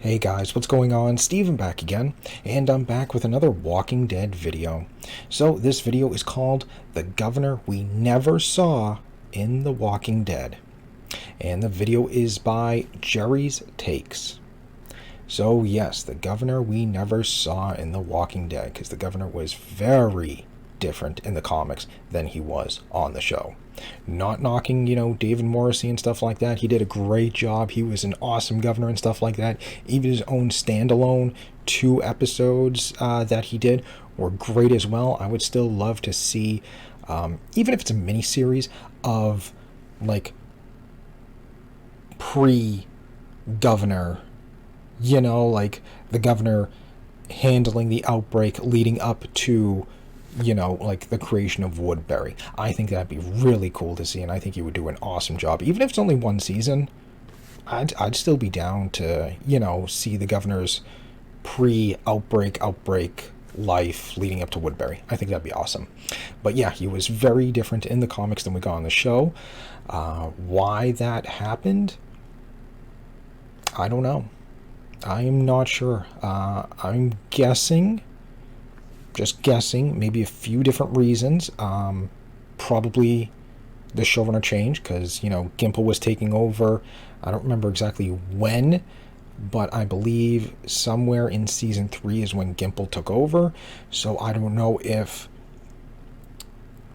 Hey guys, what's going on? Steven back again, and I'm back with another Walking Dead video. So this video is called The Governor We Never Saw in The Walking Dead. And the video is by Jerry's Takes. So yes, the governor we never saw in The Walking Dead, because the governor was very different in the comics than he was on the show. Not knocking, David Morrissey and stuff like that. He did a great job. He was an awesome governor and stuff like that. Even his own standalone 2 episodes that he did were great as well. I would still love to see, even if it's a mini-series of, like, pre-governor, like the governor handling the outbreak leading up to like the creation of Woodbury. I think that'd be really cool to see, and I think he would do an awesome job. Even if it's only 1 season, I'd still be down to, see the governor's pre-outbreak life leading up to Woodbury. I think that'd be awesome. But yeah, he was very different in the comics than we got on the show. Why that happened, I don't know. I am not sure. I'm guessing, just guessing, maybe a few different reasons. Probably the showrunner change, because, Gimple was taking over. I don't remember exactly when, but I believe somewhere in season 3 is when Gimple took over. So I don't know if...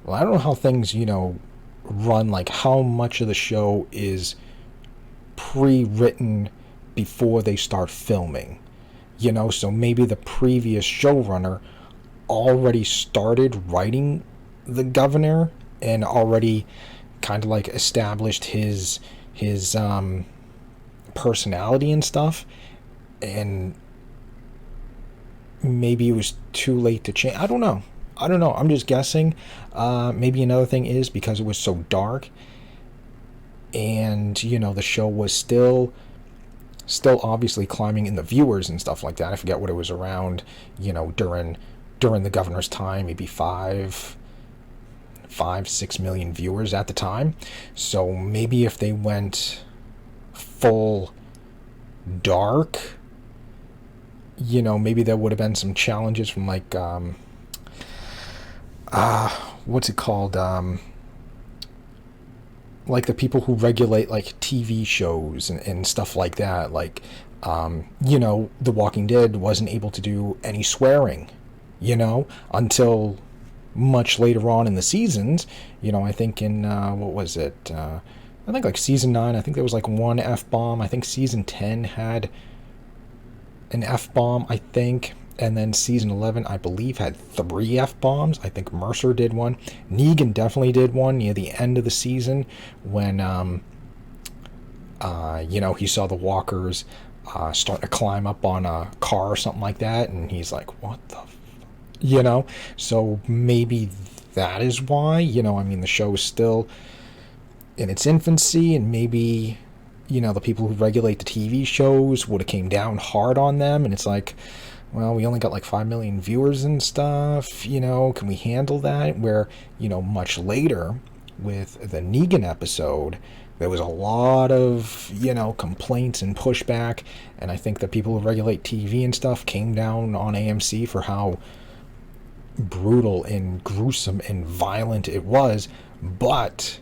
Well, I don't know how things, run, like how much of the show is pre-written before they start filming. So maybe the previous showrunner already started writing the governor and already kind of like established his personality and stuff, and maybe it was too late to change. I don't know. I'm just guessing. Maybe another thing is because it was so dark, and the show was still obviously climbing in the viewers and stuff like that. I forget what it was around, during the governor's time, maybe 5-6 million viewers at the time. So maybe if they went full dark, maybe there would have been some challenges from like what's it called, like the people who regulate like TV shows and stuff like that. Like The Walking Dead wasn't able to do any swearing, until much later on in the seasons. I think in what was it, I think like season 9, I think there was like 1 F-bomb. I think season 10 had an F-bomb, I think, and then season 11 I believe had 3 F-bombs. I think Mercer did one. Negan definitely did one near the end of the season when he saw the walkers starting to climb up on a car or something like that, and he's like, what the so maybe that is why. The show is still in its infancy, and maybe the people who regulate the TV shows would have came down hard on them, and it's like, well, we only got like 5 million viewers and stuff, can we handle that? Where, much later with the Negan episode, there was a lot of, complaints and pushback, and I think the people who regulate TV and stuff came down on AMC for how brutal and gruesome and violent it was. But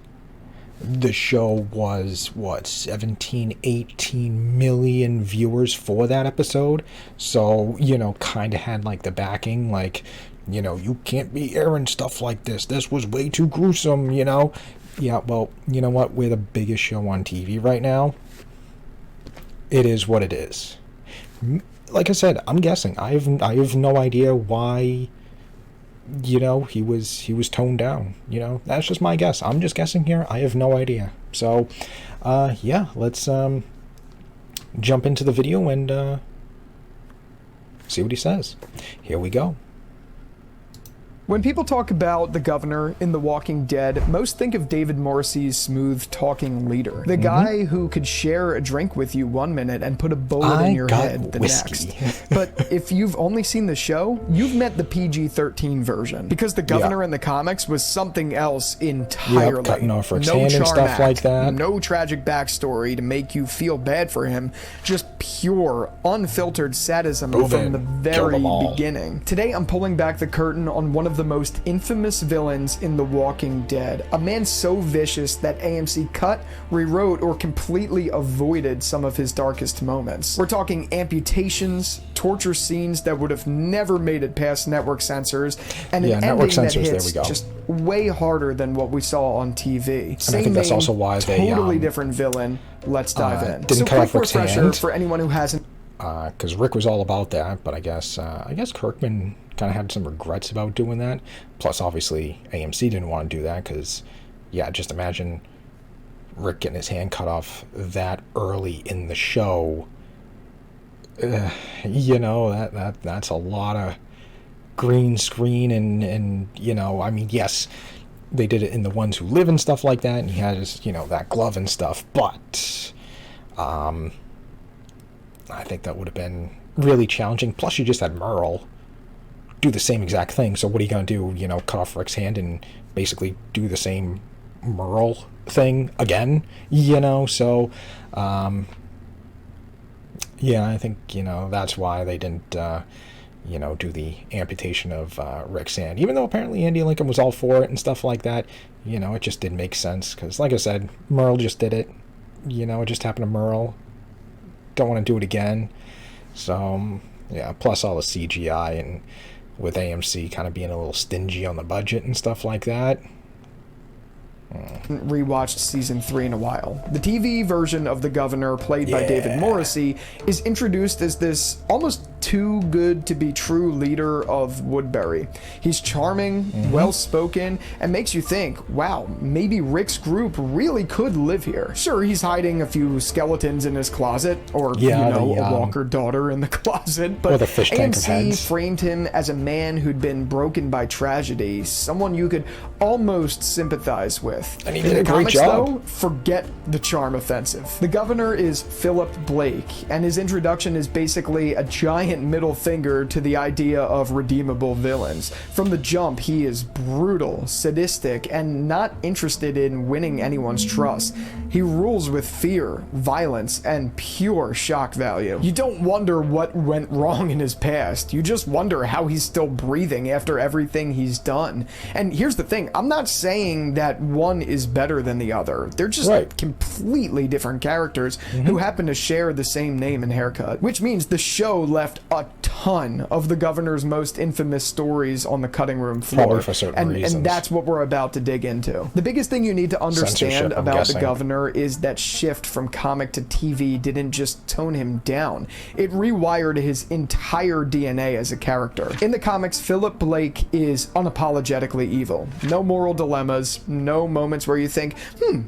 the show was 17-18 million viewers for that episode, so kind of had like the backing, like, you can't be airing stuff like this was way too gruesome. Yeah, well, you know what, we're the biggest show on TV right now. It is what it is. Like I said, I'm guessing. I have no idea why he was toned down. That's just my guess. I'm just guessing here. I have no idea. So yeah, let's jump into the video and see what he says. Here we go. When people talk about the governor in The Walking Dead, most think of David Morrissey's smooth-talking leader. The guy who could share a drink with you one minute and put a bullet in your head the next. But if you've only seen the show, you've met the PG-13 version. Because the governor in the comics was something else entirely. Cutting off Rick's hand and stuff like that. No tragic backstory to make you feel bad for him. Just pure, unfiltered sadism from the very beginning. Today, I'm pulling back the curtain on one of the most infamous villains in The Walking Dead. A man so vicious that AMC cut, rewrote, or completely avoided some of his darkest moments. We're talking amputations, torture scenes that would have never made it past network censors, and an ending that hits just way harder than what we saw on TV. And I think that's also why they totally different villain. Let's dive in. Didn't cut off Rick's hand for anyone who hasn't. Because Rick was all about that, but I guess Kirkman kind of had some regrets about doing that. Plus, obviously, AMC didn't want to do that because, yeah, just imagine Rick getting his hand cut off that early in the show. You know, that's a lot of green screen and you know, I mean, yes, they did it in The Ones Who Live and stuff like that, and he had his, you know, that glove and stuff, but I think that would have been really challenging. Plus, you just had Merle do the same exact thing. So what are you going to do? You know, cut off Rick's hand and basically do the same Merle thing again? You know, so yeah, I think, you know, that's why they didn't, you know, do the amputation of Rick's hand. Even though apparently Andy Lincoln was all for it and stuff like that, you know, it just didn't make sense. Because, like I said, Merle just did it. You know, it just happened to Merle. Don't want to do it again. So, yeah, plus all the CGI and with AMC kind of being a little stingy on the budget and stuff like that. Rewatched season 3 in a while. The TV version of the governor, played by David Morrissey, is introduced as this almost too good to be true leader of Woodbury. He's charming, well-spoken, and makes you think, wow, maybe Rick's group really could live here. Sure, he's hiding a few skeletons in his closet, or, you know, a Walker daughter in the closet, but the fish tank of AMC heads. framed him as a man who'd been broken by tragedy, someone you could almost sympathize with. And he did a great job. Though, forget the charm offensive. The governor is Philip Blake, and his introduction is basically a giant middle finger to the idea of redeemable villains. From the jump, he is brutal, sadistic, and not interested in winning anyone's trust. He rules with fear, violence, and pure shock value. You don't wonder what went wrong in his past. You just wonder how he's still breathing after everything he's done. And here's the thing, I'm not saying that one is better than the other. They're just completely different characters who happen to share the same name and haircut. Which means the show left a ton of the governor's most infamous stories on the cutting room floor. Probably for certain reasons. And that's what we're about to dig into. The biggest thing you need to understand about the governor is that shift from comic to TV didn't just tone him down. It rewired his entire DNA as a character. In the comics, Philip Blake is unapologetically evil. No moral dilemmas, no moments where you think,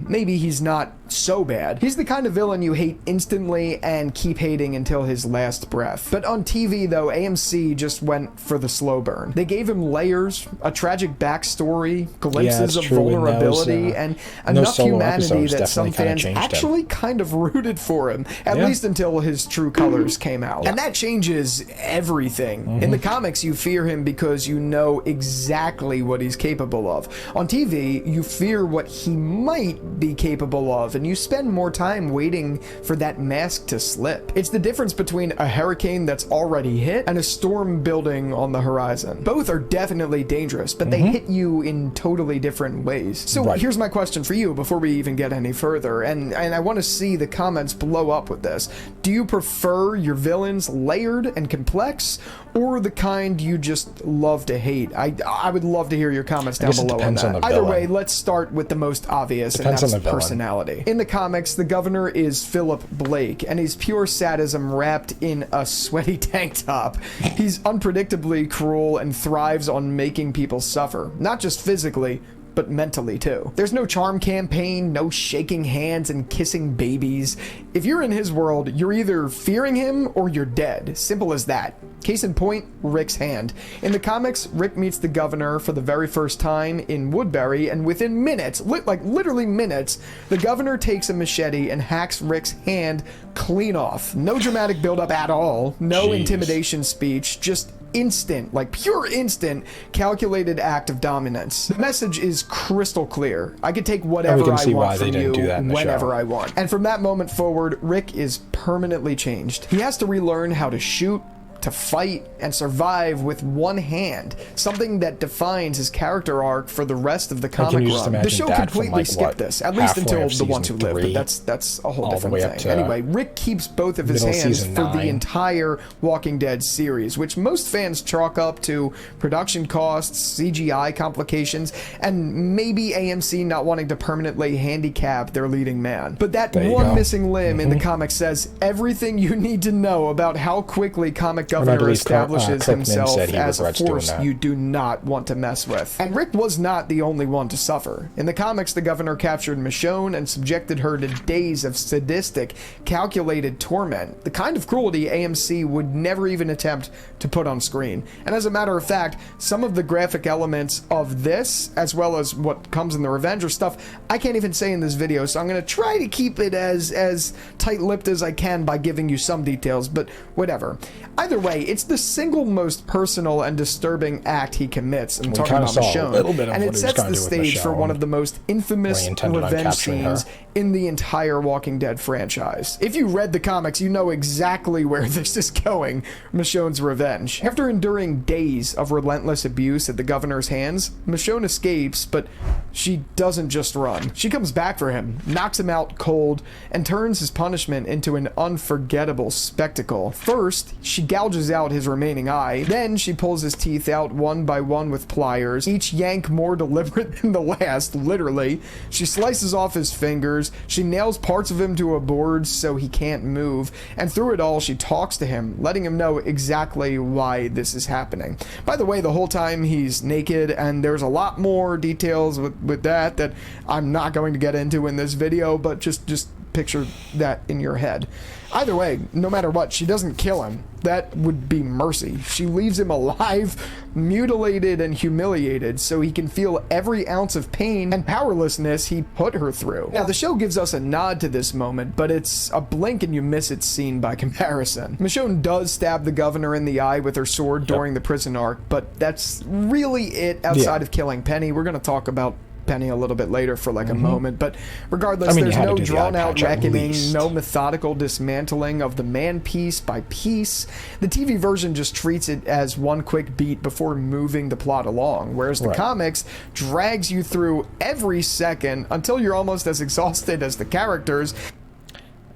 maybe he's not so bad. He's the kind of villain you hate instantly and keep hating until his last breath. But on TV, though, AMC just went for the slow burn. They gave him layers, a tragic backstory, glimpses of vulnerability, and enough humanity that some fans actually kind of rooted for him, at least until his true colors came out. And that changes everything. In the comics, you fear him because you know exactly what he's capable of. On TV, you fear what he might be capable of, and you spend more time waiting for that mask to slip. It's the difference between a hurricane that's already hit and a storm building on the horizon. Both are definitely dangerous, but they hit you in totally different ways. So here's my question for you before we even get any further, and I want to see the comments blow up with this. Do you prefer your villains layered and complex, or the kind you just love to hate? I would love to hear your comments down below on that. Either way, let's start with the most obvious, and that's personality. In the comics, the governor is Philip Blake, and he's pure sadism wrapped in a sweaty tank top. He's unpredictably cruel and thrives on making people suffer, not just physically, but mentally too. There's no charm campaign, no shaking hands and kissing babies. If you're in his world, you're either fearing him or you're dead. Simple as that. Case in point, Rick's hand. In the comics, Rick meets the governor for the very first time in Woodbury, and within minutes, like literally minutes, the governor takes a machete and hacks Rick's hand clean off. No dramatic buildup at all, no intimidation speech, just instant, like pure instant, calculated act of dominance. The message is crystal clear. I can take whatever I want from you whenever I want. And from that moment forward, Rick is permanently changed. He has to relearn how to shoot, to fight, and survive with one hand, something that defines his character arc for the rest of the comic run. The show completely skipped this, at least until The Ones Who Live, but that's a whole different thing. Anyway, Rick keeps both of his hands for the entire Walking Dead series, which most fans chalk up to production costs, CGI complications, and maybe AMC not wanting to permanently handicap their leading man. But that one missing limb in the comic says everything you need to know about how quickly comic governor establishes himself as a force you do not want to mess with. And Rick was not the only one to suffer. In the comics, the governor captured Michonne and subjected her to days of sadistic, calculated torment, the kind of cruelty AMC would never even attempt to put on screen. And as a matter of fact, some of the graphic elements of this, as well as what comes in the Revenge or stuff, I can't even say in this video, so I'm going to try to keep it as tight-lipped as I can by giving you some details, but whatever. Either way, it's the single most personal and disturbing act he commits. I'm talking about Michonne, and it sets the stage for one of the most infamous revenge scenes in the entire Walking Dead franchise. If you read the comics, you know exactly where this is going, Michonne's revenge. After enduring days of relentless abuse at the governor's hands, Michonne escapes, but she doesn't just run. She comes back for him, knocks him out cold, and turns his punishment into an unforgettable spectacle. First, she gouges out his remaining eye, then she pulls his teeth out one by one with pliers, each yank more deliberate than the last, literally. She slices off his fingers, she nails parts of him to a board so he can't move, and through it all she talks to him, letting him know exactly why this is happening. By the way, the whole time he's naked, and there's a lot more details with that I'm not going to get into in this video, but just picture that in your head. Either way, no matter what, she doesn't kill him. That would be mercy. She leaves him alive, mutilated and humiliated, so he can feel every ounce of pain and powerlessness he put her through. Now, the show gives us a nod to this moment, but it's a blink and you miss its scene by comparison. Michonne does stab the governor in the eye with her sword during the prison arc, but that's really it outside of killing Penny. We're going to talk about Penny a little bit later for like a moment, but regardless, there's no drawn-out reckoning, no methodical dismantling of the man piece by piece. The TV version just treats it as one quick beat before moving the plot along, whereas the comics drags you through every second until you're almost as exhausted as the characters.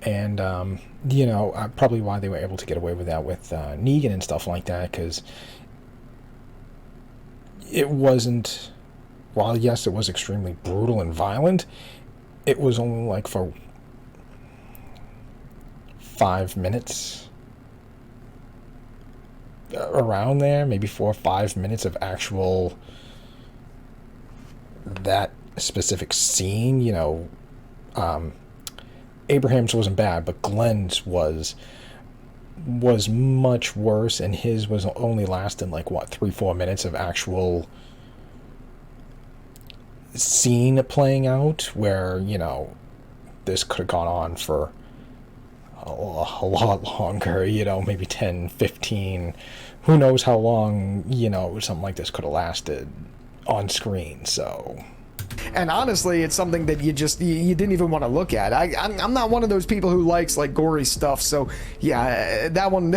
And you know, probably why they were able to get away with that with Negan and stuff like that, because it wasn't, while yes, it was extremely brutal and violent, it was only like for 5 minutes, around there, maybe 4 or 5 minutes of actual that specific scene. You know, Abraham's wasn't bad, but Glenn's was much worse, and his was only lasting like what, 3-4 minutes of actual scene playing out, where, you know, this could have gone on for a lot longer, you know, maybe 10, 15, who knows how long, you know, something like this could have lasted on screen. So, and honestly, it's something that you didn't even want to look at. I'm not one of those people who likes like gory stuff, so yeah, that one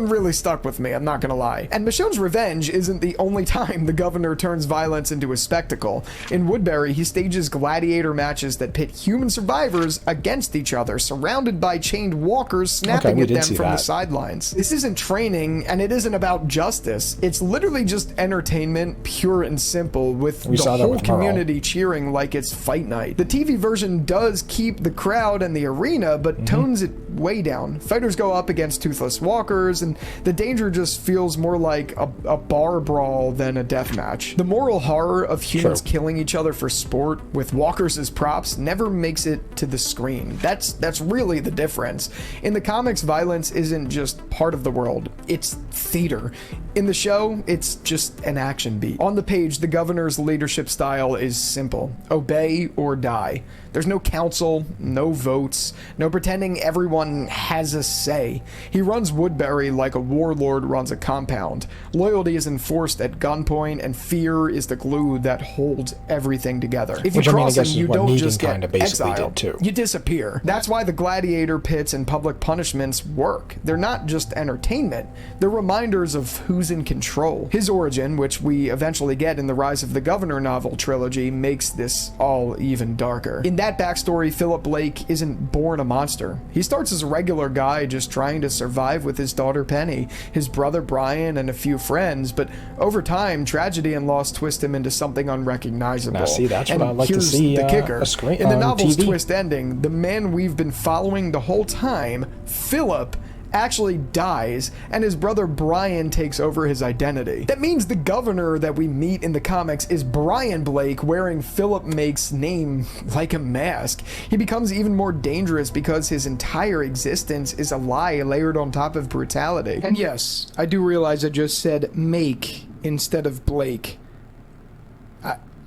really stuck with me, I'm not gonna lie. And Michonne's revenge isn't the only time the governor turns violence into a spectacle. In Woodbury, he stages gladiator matches that pit human survivors against each other, surrounded by chained walkers snapping at them from the sidelines. This isn't training, and it isn't about justice. It's literally just entertainment, pure and simple, with the whole community cheering like it's fight night. The TV version does keep the crowd and the arena, but tones it way down. Fighters go up against toothless walkers, and the danger just feels more like a bar brawl than a death match. The moral horror of humans killing each other for sport with walkers as props never makes it to the screen. That's really the difference. In the comics, violence isn't just part of the world, it's theater. In the show, it's just an action beat. On the page, the governor's leadership style is simple: obey or die. There's no council, no votes, no pretending everyone has a say. He runs Woodbury like a warlord runs a compound. Loyalty is enforced at gunpoint, and fear is the glue that holds everything together. If you cross him, you don't just get exiled, you disappear. That's why the gladiator pits and public punishments work. They're not just entertainment, they're reminders of who's in control. His origin, which we eventually get in the Rise of the Governor novel trilogy, makes this all even darker. In that backstory, Philip Blake isn't born a monster. He starts as a regular guy just trying to survive with his daughter Penny, his brother Brian, and a few friends, but over time, tragedy and loss twist him into something unrecognizable. Now see, that's what I'd like to see the kicker. In the novel's TV. Twist ending, the man we've been following the whole time, Philip, actually dies, and his brother Brian takes over his identity. That means the governor that we meet in the comics is Brian Blake, wearing Philip Make's name like a mask. He becomes even more dangerous because his entire existence is a lie layered on top of brutality. And yes, I do realize I just said Make instead of Blake.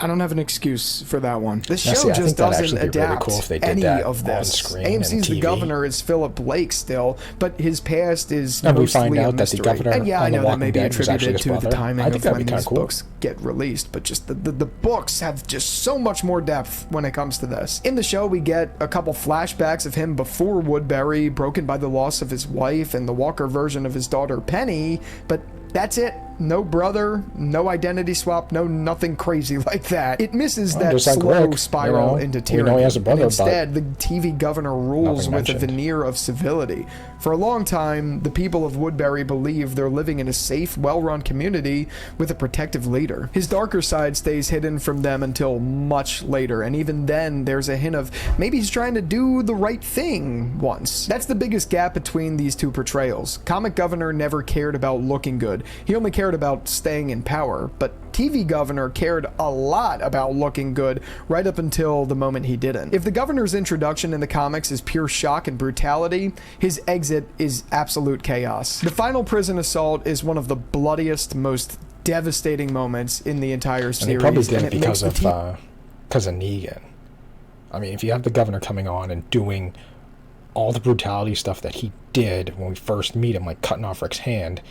I don't have an excuse for that one. The show just doesn't adapt any of this. AMC's The Governor is Philip Blake still, but his past is mostly a mystery. And we find out that the governor, and yeah, I know that may be attributed to the timing of when these books get released, but just the books have just so much more depth when it comes to this. In the show, we get a couple flashbacks of him before Woodbury, broken by the loss of his wife, and the Walker version of his daughter Penny, but that's it. No brother, no identity swap, no nothing crazy like that. It misses that slow spiral into tyranny. Instead, the TV governor rules with a veneer of civility. For a long time, the people of Woodbury believe they're living in a safe, well-run community with a protective leader. His darker side stays hidden from them until much later, and even then, there's a hint of maybe he's trying to do the right thing once. That's the biggest gap between these two portrayals. Comic governor never cared about looking good. He only cared about staying in power, but TV governor cared a lot about looking good right up until the moment he didn't. If the governor's introduction in the comics is pure shock and brutality, his exit is absolute chaos. The final prison assault is one of the bloodiest, most devastating moments in the entire series. And they probably did it because of Negan. I mean, if you have the governor coming on and doing all the brutality stuff that he did when we first meet him, like cutting off Rick's hand,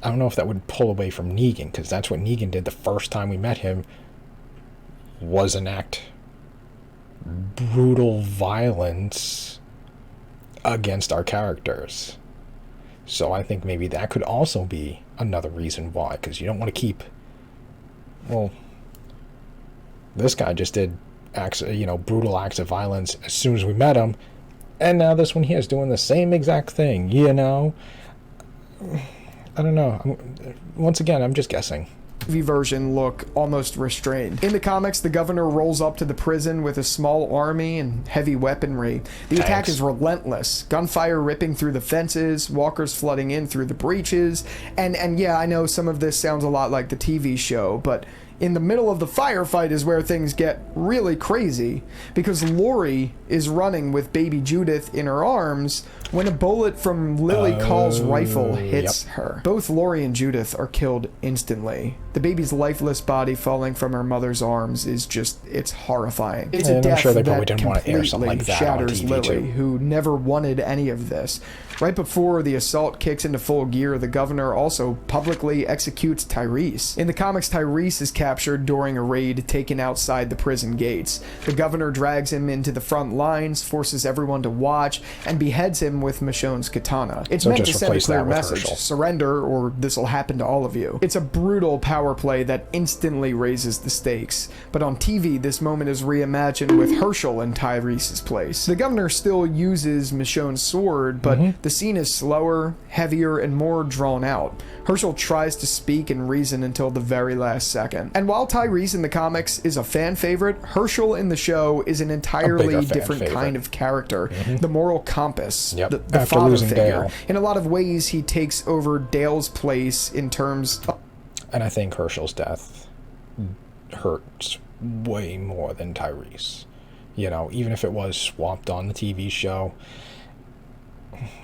I don't know if that would pull away from Negan, because that's what Negan did the first time we met him, was enact brutal violence against our characters. So I think maybe that could also be another reason why, because you don't want to keep, well, this guy just did acts, brutal acts of violence as soon as we met him, and now this one here is doing the same exact thing, I don't know. Once again, I'm just guessing. TV version look almost restrained. In the comics, the governor rolls up to the prison with a small army and heavy weaponry. The attack is relentless. Gunfire ripping through the fences, walkers flooding in through the breaches, and yeah, I know some of this sounds a lot like the TV show, but in the middle of the firefight is where things get really crazy, because Lori is running with baby Judith in her arms when a bullet from Lily Call's rifle hits her. Both Lori and Judith are killed instantly. The baby's lifeless body falling from her mother's arms is just, it's horrifying. It's a death that completely shatters Lily, who never wanted any of this. Right before the assault kicks into full gear, the governor also publicly executes Tyrese. In the comics, Tyrese is captured during a raid taken outside the prison gates. The governor drags him into the front lines, forces everyone to watch, and beheads him with Michonne's katana. It's meant to send a clear message: surrender or this'll happen to all of you. It's a brutal power play that instantly raises the stakes, but on TV this moment is reimagined with Herschel in Tyrese's place. The governor still uses Michonne's sword, but The scene is slower, heavier, and more drawn out. Herschel tries to speak and reason until the very last second. And while Tyrese in the comics is a fan favorite, Herschel in the show is an entirely different kind of character. The moral compass, the father figure. Dale. In a lot of ways, he takes over Dale's place in terms of... And I think Herschel's death hurts way more than Tyrese. You know, even if it was swapped on the TV show,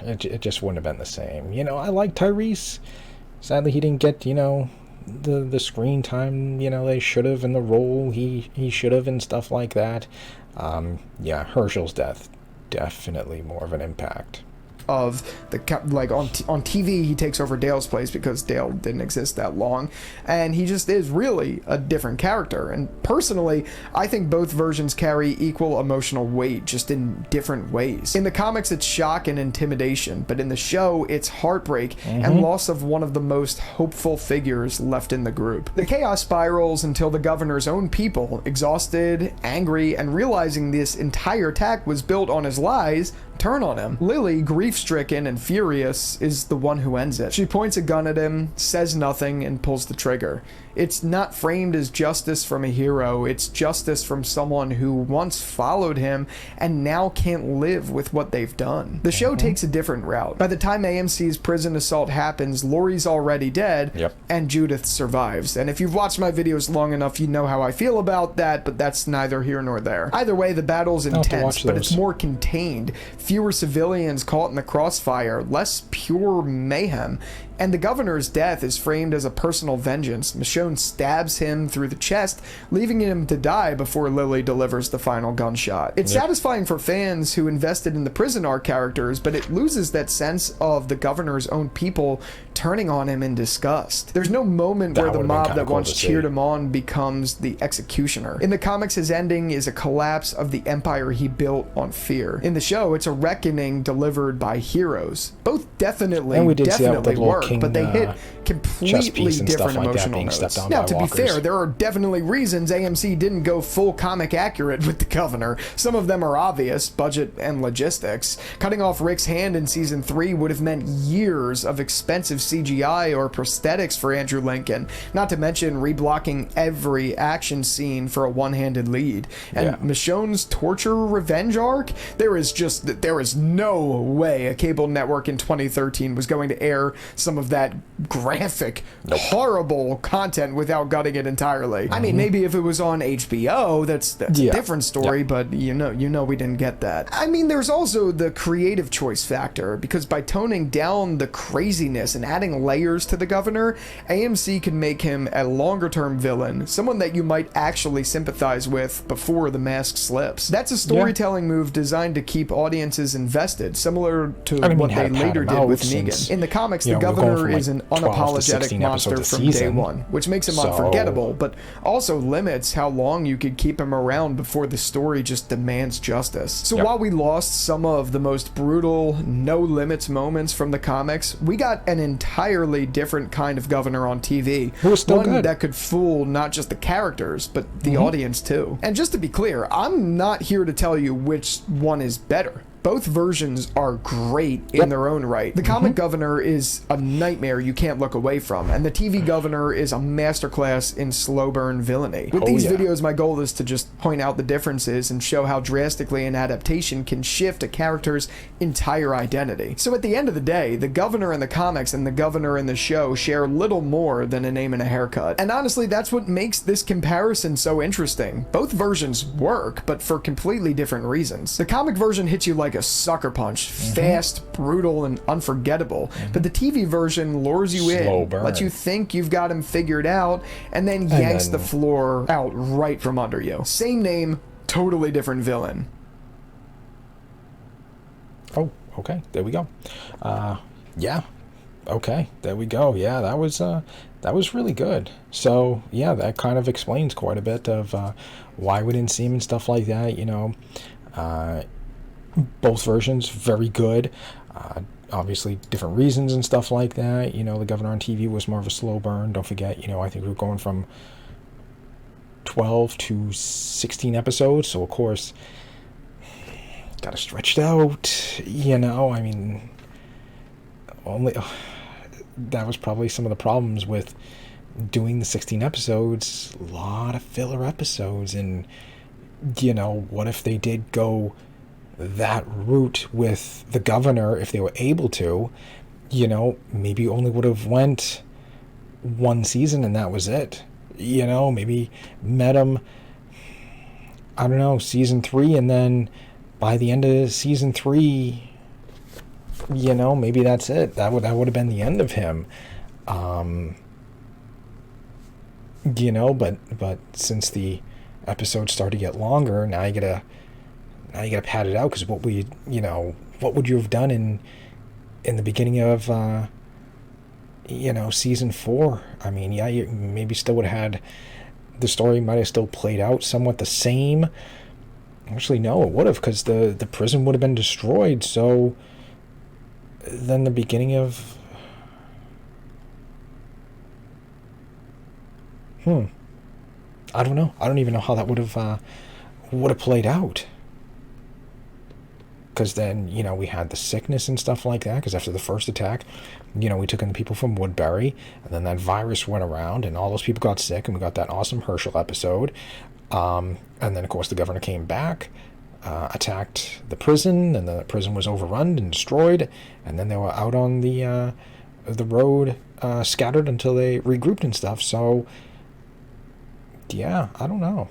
it just wouldn't have been the same. You know, I like Tyrese. Sadly, he didn't get, you know, the screen time, you know, they should have, in the role he should have, and stuff like that. Yeah, Herschel's death, definitely more of an impact. Of the, like, on TV, he takes over Dale's place because Dale didn't exist that long, and he just is really a different character. And personally, I think both versions carry equal emotional weight, just in different ways. In the comics, it's shock and intimidation, but in the show, it's heartbreak and loss of one of the most hopeful figures left in the group. The chaos spirals until the governor's own people, exhausted, angry, and realizing this entire attack was built on his lies, turn on him. Lily, grief-stricken and furious, is the one who ends it. She points a gun at him, says nothing, and pulls the trigger. It's not framed as justice from a hero, it's justice from someone who once followed him and now can't live with what they've done. The show takes a different route. By the time AMC's prison assault happens, Laurie's already dead, and Judith survives. And if you've watched my videos long enough, you know how I feel about that, but that's neither here nor there. Either way, the battle's intense, but it's more contained. Fewer civilians caught in the crossfire, less pure mayhem. And the governor's death is framed as a personal vengeance. Michonne stabs him through the chest, leaving him to die before Lily delivers the final gunshot. It's satisfying for fans who invested in the prison arc characters, but it loses that sense of the governor's own people turning on him in disgust. There's no moment where the mob that once cheered him on becomes the executioner. In the comics, his ending is a collapse of the empire he built on fear. In the show, it's a reckoning delivered by heroes. Both definitely work, but they hit completely different emotional notes. Now, to be fair, there are definitely reasons AMC didn't go full comic accurate with the governor. Some of them are obvious, budget and logistics. Cutting off Rick's hand in season 3 would have meant years of expensive CGI or prosthetics for Andrew Lincoln, not to mention reblocking every action scene for a one-handed lead. And Michonne's torture revenge arc, there is no way a cable network in 2013 was going to air some of that graphic, horrible content without gutting it entirely. I mean, maybe if it was on HBO, that's a different story, but you know we didn't get that. I mean, there's also the creative choice factor, because by toning down the craziness and adding layers to the governor, AMC can make him a longer-term villain, someone that you might actually sympathize with before the mask slips. That's a storytelling move designed to keep audiences invested, similar to what they later did with Negan. In the comics, the governor is an unapologetic monster from day one, which makes him unforgettable, but also limits how long you could keep him around before the story just demands justice. So while we lost some of the most brutal, no-limits moments from the comics, we got an entirely different kind of governor on TV. Who was still good. That could fool not just the characters, but the audience too. And just to be clear, I'm not here to tell you which one is better. Both versions are great in their own right. The comic governor is a nightmare you can't look away from, and the TV governor is a masterclass in slow burn villainy. With these videos, my goal is to just point out the differences and show how drastically an adaptation can shift a character's entire identity. So at the end of the day, the governor in the comics and the governor in the show share little more than a name and a haircut. And honestly, that's what makes this comparison so interesting. Both versions work, but for completely different reasons. The comic version hits you like a sucker punch, fast, brutal, and unforgettable. But the TV version lures you in, lets you think you've got him figured out, and then yanks the floor out right from under you. Same name, totally different villain. Oh, okay, there we go. Yeah, okay, there we go. Yeah, that was really good. So yeah, that kind of explains quite a bit of why we didn't see him and stuff like that. You know, both versions very good. Obviously different reasons and stuff like that. You know, the governor on TV was more of a slow burn. Don't forget, you know, I think we were going from 12 to 16 episodes, so of course gotta stretch it out. You know, I mean, only that was probably some of the problems with doing the 16 episodes. A lot of filler episodes, and what if they did go that route with the governor, if they were able to, maybe only would have went one season and that was it. Maybe met him, I don't know, season 3, and then by the end of season 3, maybe that's it. That would have been the end of him. But since the episodes start to get longer, now you gotta pad it out, because what would you have done in the beginning of season 4? I mean, yeah, you maybe still would have had, the story might have still played out somewhat the same. Actually, no, it would have, because the prison would have been destroyed. So then the beginning of I don't know. I don't even know how that would have played out. Because then, we had the sickness and stuff like that, because after the first attack, we took in the people from Woodbury, and then that virus went around, and all those people got sick, and we got that awesome Herschel episode. And then, of course, the governor came back, attacked the prison, and the prison was overrun and destroyed, and then they were out on the road, scattered until they regrouped and stuff. So, yeah, I don't know.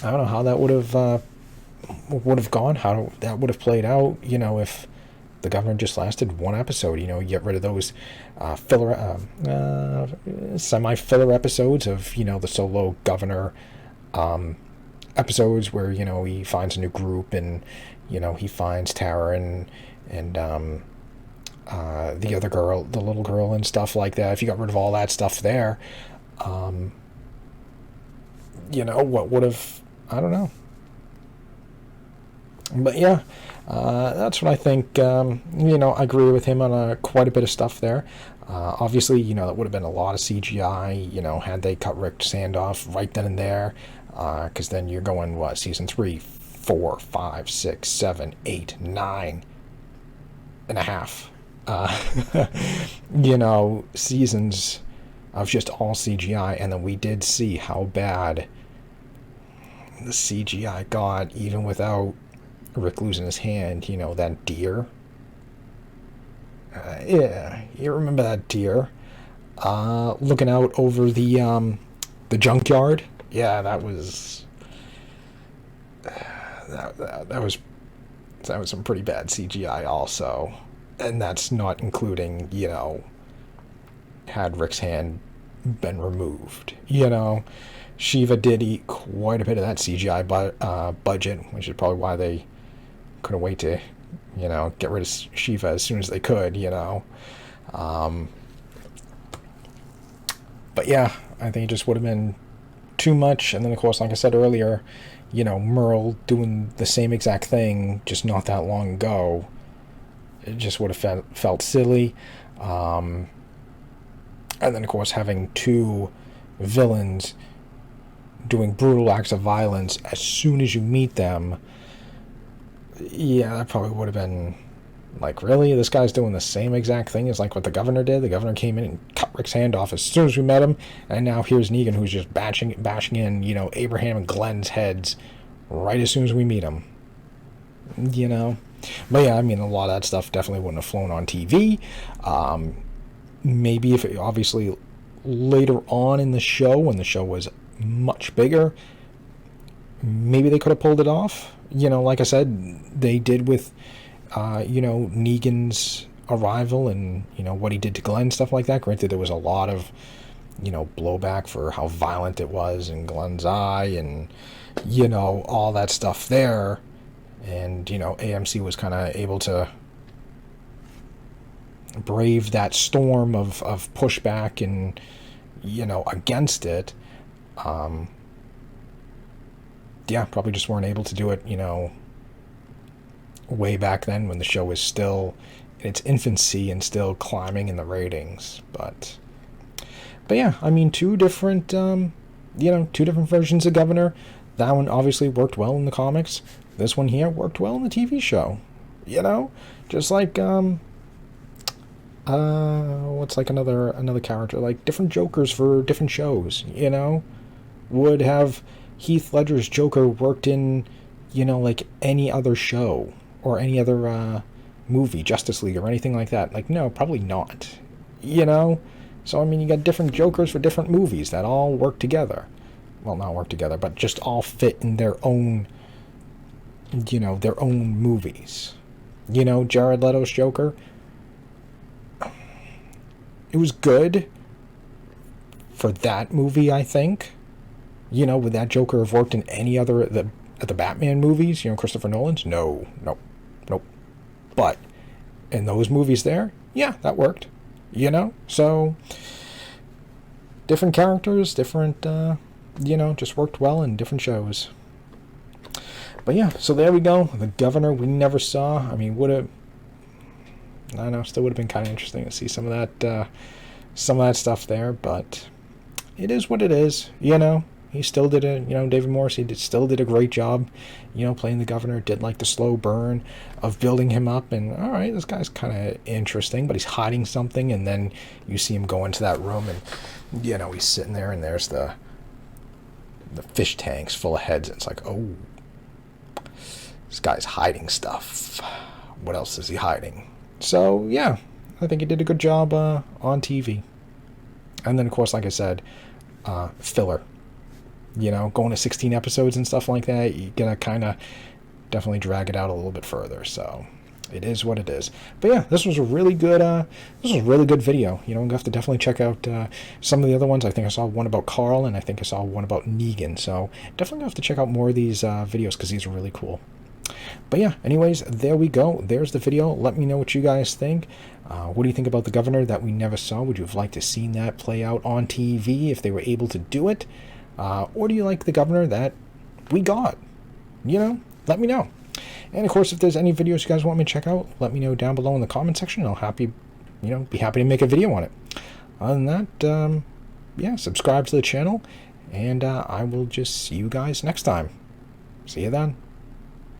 I don't know how that would have gone, how that would have played out, if the governor just lasted one episode. You get rid of those semi-filler episodes of, the solo governor episodes where, he finds a new group, and, he finds Tara and the other girl, the little girl, and stuff like that. If you got rid of all that stuff there, what would have, I don't know. But yeah, that's what I think. I agree with him on quite a bit of stuff there. Obviously, that would have been a lot of CGI, had they cut Rick Sand off right then and there, because then you're going, season 3, 4, 5, 6, 7, 8, 9 and a half. Seasons of just all CGI, and then we did see how bad the CGI got, even without Rick losing his hand. That deer. Yeah, you remember that deer looking out over the junkyard? Yeah, that was that was some pretty bad CGI also, and that's not including had Rick's hand been removed. Shiva did eat quite a bit of that CGI budget, which is probably why they couldn't wait to, get rid of Shiva as soon as they could, But yeah, I think it just would have been too much. And then, of course, like I said earlier, Merle doing the same exact thing just not that long ago, it just would have felt silly. And then, of course, having two villains doing brutal acts of violence as soon as you meet them, yeah, that probably would have been like, really? This guy's doing the same exact thing as like what the governor did? The governor came in and cut Rick's hand off as soon as we met him, and now here's Negan, who's just bashing in, Abraham and Glenn's heads right as soon as we meet him. But yeah, I mean, a lot of that stuff definitely wouldn't have flown on TV. Maybe if obviously later on in the show, when the show was much bigger, maybe they could have pulled it off. Like I said, they did with, Negan's arrival and, what he did to Glenn, stuff like that. Granted, there was a lot of, blowback for how violent it was in Glenn's eye and, all that stuff there. And, AMC was kind of able to brave that storm of pushback and, against it. Yeah, probably just weren't able to do it, way back then when the show was still in its infancy and still climbing in the ratings. But yeah, I mean, two different versions of Governor. That one obviously worked well in the comics. This one here worked well in the TV show. You know, just like what's like another character, like different Jokers for different shows. You know, would have Heath Ledger's Joker worked in, you know, like any other show or any other movie, Justice League or anything like that? Like, no, probably not. You know, so I mean, you got different Jokers for different movies that all work together. Well, not work together, but just all fit in their own, you know, their own movies. You know, Jared Leto's Joker, it was good for that movie, I think. You know, would that Joker have worked in any other at the Batman movies? You know, Christopher Nolan's? No, nope, nope. But in those movies there, yeah, that worked. You know, so different characters, different, you know, just worked well in different shows. But yeah, so there we go. The Governor we never saw. I mean, I don't know, still would have been kind of interesting to see some of that stuff there, but it is what it is, you know. He still did you know, David Morrissey still did a great job, you know, playing the Governor. Did like the slow burn of building him up, and all right, this guy's kind of interesting, but he's hiding something, and then you see him go into that room, and, you know, he's sitting there, and there's the fish tanks full of heads, and it's like, oh, this guy's hiding stuff. What else is he hiding? So, yeah, I think he did a good job on TV. And then, of course, like I said, filler. You know, going to 16 episodes and stuff like that, you gotta kind of definitely drag it out a little bit further. So, it is what it is. But yeah, this was a really good video. You know, I'm gonna have to definitely check out some of the other ones. I think I saw one about Carl, and I think I saw one about Negan. So, definitely gonna have to check out more of these videos, because these are really cool. But yeah, anyways, there we go. There's the video. Let me know what you guys think. What do you think about the Governor that we never saw? Would you have liked to seen that play out on TV if they were able to do it? Or do you like the Governor that we got? You know, let me know. And of course, if there's any videos you guys want me to check out, let me know down below in the comment section. I'll be happy to make a video on it. Other than that, yeah, subscribe to the channel, and I will just see you guys next time. See you then.